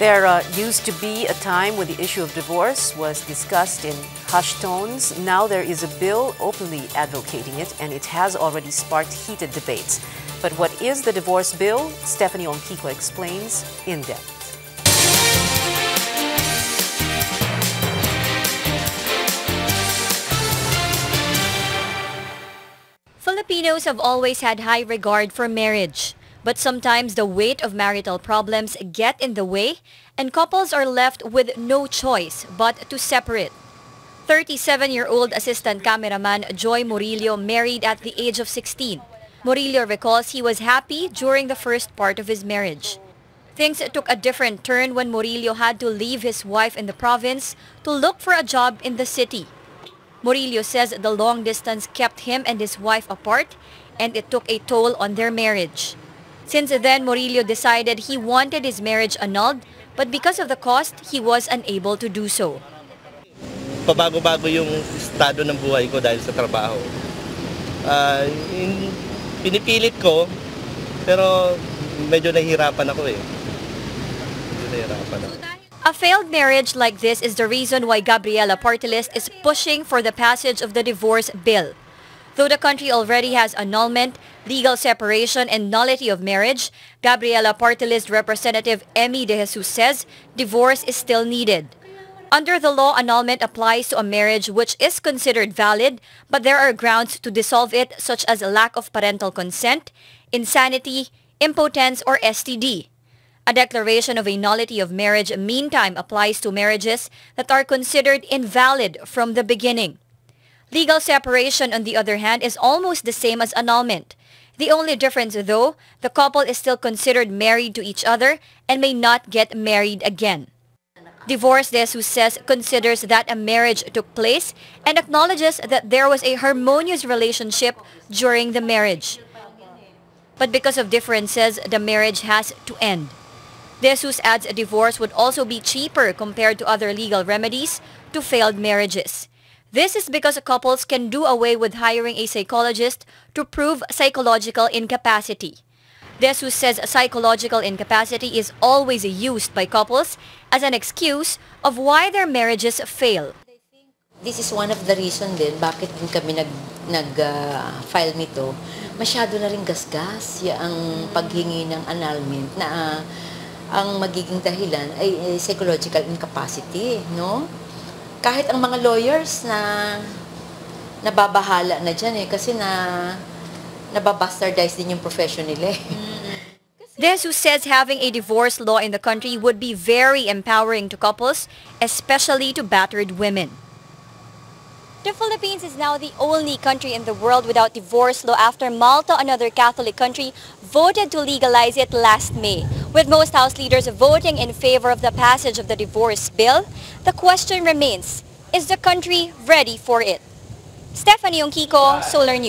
There used to be a time when the issue of divorce was discussed in hushed tones. Now there is a bill openly advocating it, and it has already sparked heated debates. But what is the divorce bill? Stephanie Onkiko explains in depth. Filipinos have always had high regard for marriage. But sometimes the weight of marital problems get in the way and couples are left with no choice but to separate. 37-year-old assistant cameraman Joy Murillo married at the age of 16. Murillo recalls he was happy during the first part of his marriage. Things took a different turn when Murillo had to leave his wife in the province to look for a job in the city. Murillo says the long distance kept him and his wife apart and it took a toll on their marriage. Since then, Murillo decided he wanted his marriage annulled, but because of the cost, he was unable to do so. Pabago-bago yung estado ng buhay ko dahil sa trabaho. Pinipilit ko, pero medyo nahihirapan ako eh. A failed marriage like this is the reason why Gabriela Party List is pushing for the passage of the divorce bill. Though the country already has annulment, legal separation, and nullity of marriage, Gabriela Party List Representative Emmy De Jesus says divorce is still needed. Under the law, annulment applies to a marriage which is considered valid, but there are grounds to dissolve it such as lack of parental consent, insanity, impotence, or STD. A declaration of a nullity of marriage meantime applies to marriages that are considered invalid from the beginning. Legal separation, on the other hand, is almost the same as annulment. The only difference, though, the couple is still considered married to each other and may not get married again. Divorce, De Jesus says, considers that a marriage took place and acknowledges that there was a harmonious relationship during the marriage. But because of differences, the marriage has to end. De Jesus adds a divorce would also be cheaper compared to other legal remedies to failed marriages. This is because couples can do away with hiring a psychologist to prove psychological incapacity. De Jesus says psychological incapacity is always used by couples as an excuse of why their marriages fail. This is one of the reasons din bakit din kami nag-file nito. Masyado na rin gasgas ang paghingi ng annulment na ang magiging dahilan ay psychological incapacity, no? Kahit ang mga lawyers na nababahala na dyan kasi nababastardize din yung profession nila eh. De Jesus says having a divorce law in the country would be very empowering to couples, especially to battered women. The Philippines is now the only country in the world without divorce law after Malta, another Catholic country, voted to legalize it last May. With most House leaders voting in favor of the passage of the divorce bill, the question remains, is the country ready for it? Stephanie Onkiko, Solar News.